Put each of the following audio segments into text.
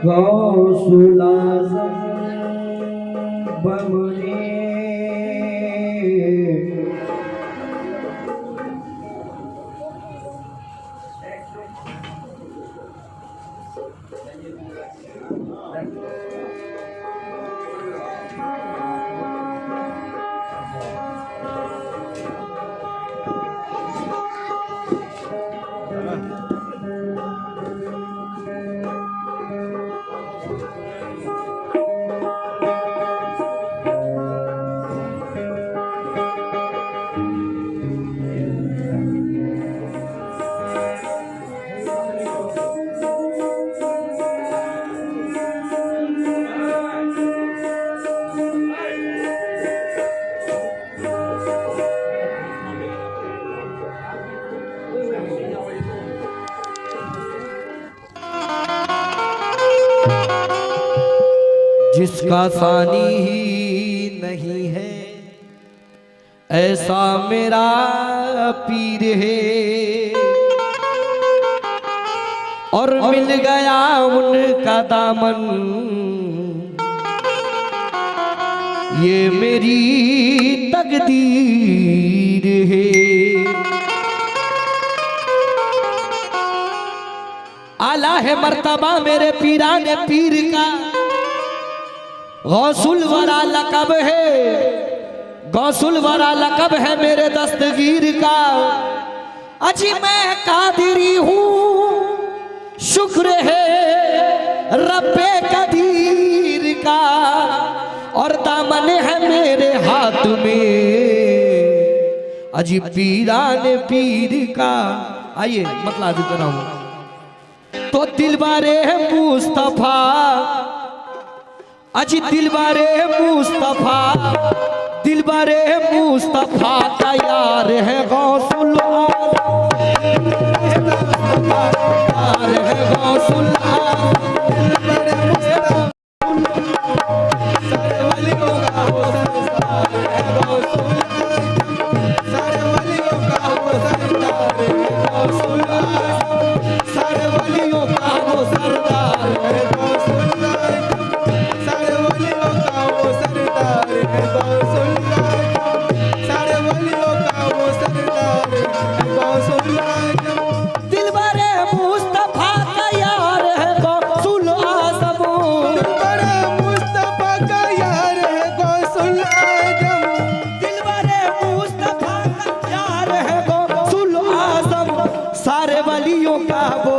गौसुल आज़म बमने जिसका सानी ही नहीं है ऐसा मेरा पीर है, और मिल गया उनका दामन ये मेरी तकदीर है। आला है मर्तबा मेरे पीराने पीर का, गौसुल वाला लकब है, गौसुल वाला लकब है मेरे दस्तगीर का। अजी मैं कादिरी हूँ शुक्र है रब्बे कदीर का, और दामन है मेरे हाथ में अजी पीराने पीर का। आइए मतलब इतना हूँ तो दिलबारे मुस्तफा, अजी दिलबारे मुस्तफा, दिलबारे मुस्तफा का यार है गौसुल आज़म, यार है गौसुल आज़म, दिलबारे मुस्तफा सारे वलियों का वो सरदार है गौसुल आज़म, सारे वलियों का वो सरदार है गौसुल आज़म, सारे वलियों का वो सरदार है गौसुल आज़म, सारे वलियों का वो सरदार है गौसुल आज़म, सारे वलियों का वो सरदार है गौसुल आज़म, दिलबारे मुस्तफा का यार है गौसुल आज़म, दिलबारे मुस्तफा का यार है गौसुल आज़म, दिलबारे मुस्तफा का यार है गौसुल आज़म, सारे वलियों का वो,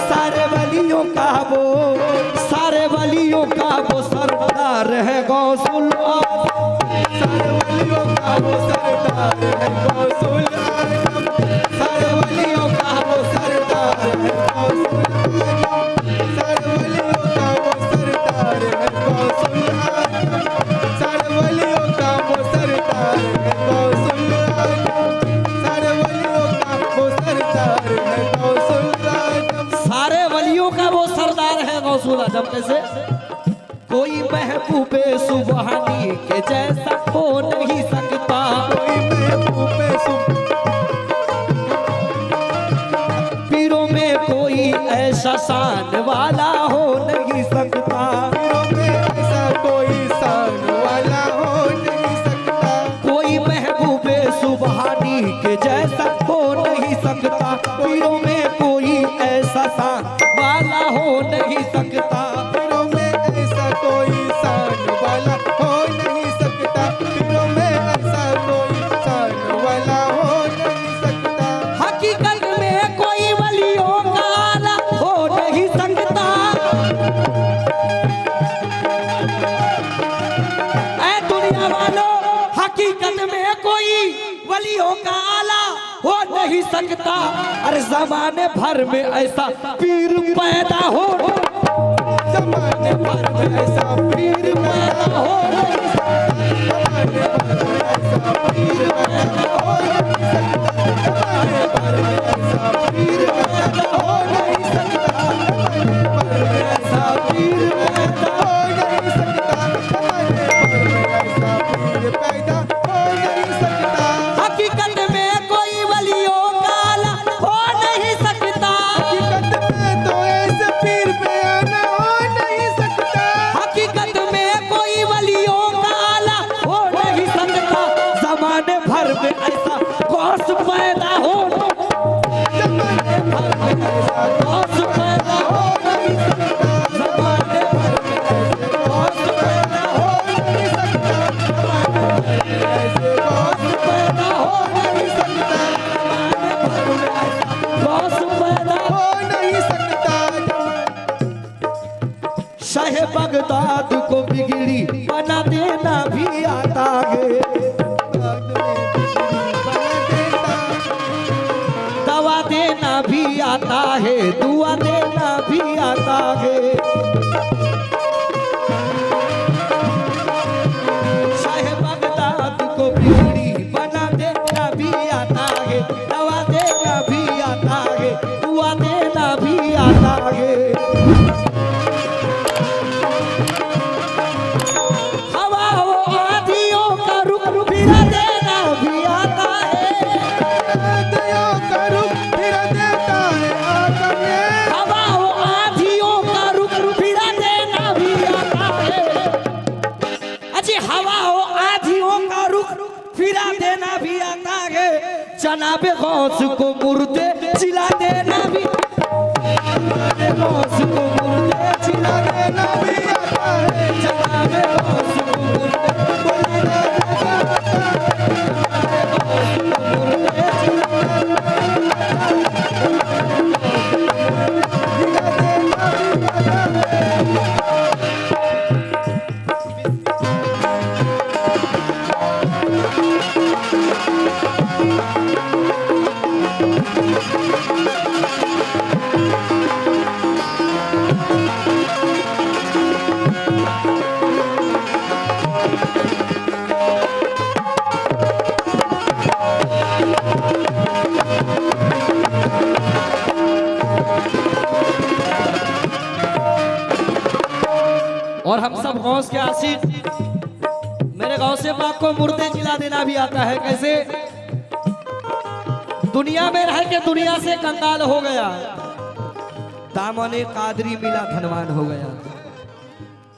सारे वलियों का वो, सारे वलियों का वो सरदार है गौसुल आज़म, सारे वलियों का वो सरदार है गौसुल आज़म, सारे वलियों का वो सरदार है गौसुल आज़म, सारे वलियों का वो सरदार है गौसुल आज़म, सारे वलियों का वो सरदार है गौसुल आज़म, सारे वलियों का वो सरदार है गौसुल आज़म, सारे वलियों का वो सरदार है गौसुल आज़म। कैसे? कोई महबूबे सुबहानी के जैसा हो नहीं सकता, कोई महबूबे पीरों में कोई ऐसा शान वाला हो नहीं सकता, पीरों में ऐसा कोई शान वाला हो नहीं सकता, कोई महबूबे सुबहानी के जैसा हो नहीं सकता, पीरों में कोई ऐसा शान वाला हो नहीं सकता, पीरों में ऐसा कोई शान वाला हो नहीं सकता, पीरों में ऐसा कोई शान वाला हो नहीं सकता, हकीकत में कोई वलियों का आला हो नहीं सकता। ऐ दुनिया वालों, हकीकत में कोई वलियों का आला हो नहीं सकता, अरे जमाने भर में ऐसा पीर पैदा हो, जमाने भर में ऐसा पीर पैदा हो नहीं सकता, जमाने भर में ऐसा पीर पैदा हो नहीं सकता, जमाने भर में ऐसा पीर पैदा हो नहीं सकता, जमाने भर में ऐसा पीर पैदा हो नहीं सकता, हकीकत में कोई वलियों का आला हो नहीं सकता, हकीकत में तो ऐसे पीर पैदा हो में ऐसा गौस पैदा हो, जमाने भर में ऐसा गौस पैदा हो नहीं सकता, जमाने भर में ऐसे गौस पैदा हो नहीं सकता, जमाने भर में ऐसे गौस पैदा हो नहीं सकता, जमाने भर में ऐसा गौस पैदा हो नहीं सकता। शाह बगदाद को बिगड़ी बना देना भी आता है, दवा देना भी आता है, दुआ देना भी आता है। शाह बगदाद को बिगड़ी बना देना भी आता है, दवा देना भी आता है, दुआ देना भी आता है। जनाबे गौस को मुर्दे चिल्ला देना भी, जनाबे गौस को मुर्दे चिल्ला देना भी आता है, जनाबे गौस को मुर्दे चिल्ला देना भी आता है, जनाबे गौस को मुर्दे चिल्ला देना भी आता है। और हम सब गौस के आशिक, मेरे गौसे पाक को मुर्दे जिला देना भी आता है। कैसे? दुनिया में रह के दुनिया से कंगाल हो गया, दामने कादरी मिला धनवान हो गया।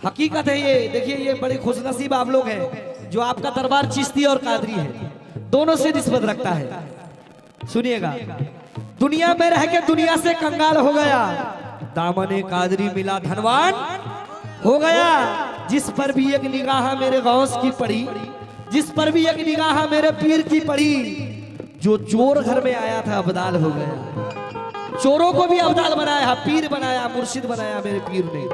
हकीकत है ये। देखिए ये बड़े खुशनसीब आप लोग हैं जो आपका दरबार चिश्ती और कादरी है, दोनों से निस्बत रखता है। सुनिएगा, दुनिया में रह के दुनिया से कंगाल हो गया, दामने कादरी मिला धनवान हो गया। जिस पर भी एक निगाह मेरे गौस की पड़ी, जिस पर भी एक निगाह मेरे पीर की पड़ी, जो चोर घर में आया था अब्दाल हो गया। चोरों को भी अब्दाल बनाया, पीर बनाया, मुर्शिद बनाया मेरे पीर ने।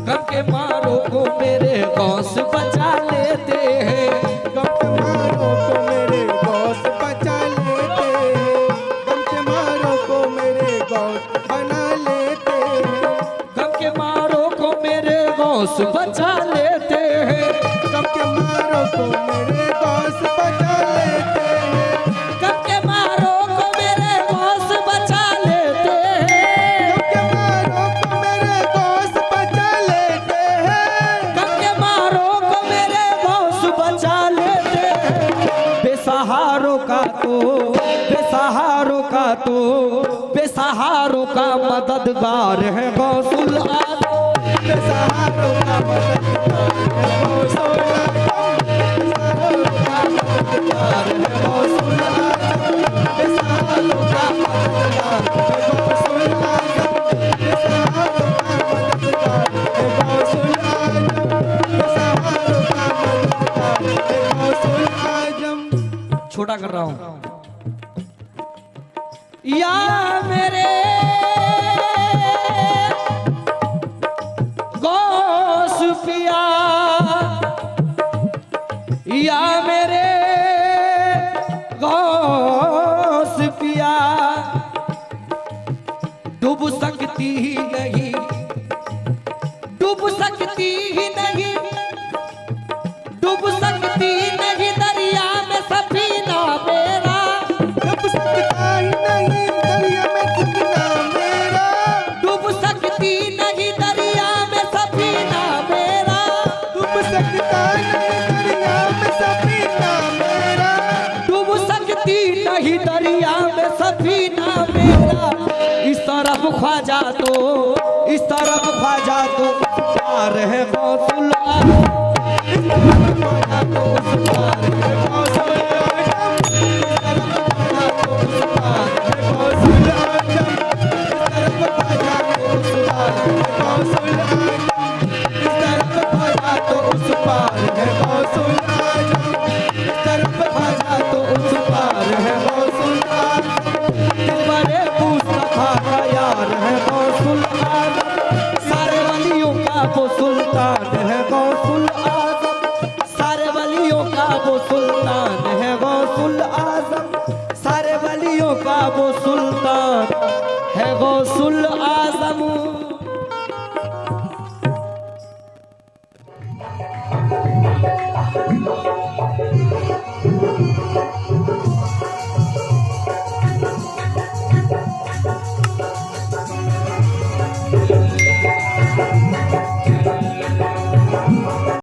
गम के मारों को मेरे गौस बचा लेते हैं, गम के मारों को मेरे गौस बचा लेते हैं, गम के मारों को मेरे गौस बना लेते हैं, गम के मारों को मेरे गौस बचा लेते हैं, गम के मारों को मेरे गौस बचा लेते हैं, गम के मारों को मेरे गौस बचा लेते हैं, गम के मारों को मेरे गौस बचा लेते हैं, गम के मारों को मेरे गौस बचा लेते हैं। बेसहारों का बेसहारों का मददगार है गौसुल आजम, बेसहारों का मददगार है गौसुल आजम, बेसहारों का मददगार है गौसुल आजम, बेसहारों का मददगार है गौसुल आजम, बेसहारों का मददगार है गौसुल आजम। छोटा कर रहा हूं। या मेरे गौस पिया, या मेरे गौस पिया, डूब सकती ही नहीं, डूब सकती ही नहीं, डूब सकती नहीं दरिया में सफीना मेरा, डूब सकता ही नहीं दरिया में सफीना मेरा, डूब सकती नहीं दरिया में सफीना मेरा, डूब सकता नहीं दरिया में सफीना मेरा, डूब सकती नहीं दरिया में सफीना मेरा। इस तरफ ख्वाजा तो, इस तरफ ख्वाजा तो उस पार है गौसुल आजम, इस तरफ ख्वाजा तो उस पार है गौसुल आजम, इस तरफ ख्वाजा तो उस पार है गौसुल आजम, इस तरफ ख्वाजा तो उस पार है गौसुल आजम, इस तरफ ख्वाजा तो उस पार है गौसुल आजम, इस तरफ ख्वाजा तो उस पार है गौसुल आजम, दिलबरे मुस्तफा का यार है गौसुल आजम, सारे वलियों का वो सुल्तान है गौसुल आजम, सारे वलियों का वो सुल्तान है गौसुल आजम, सारे वलियों का वो सुल्तान है गौसुल आजम।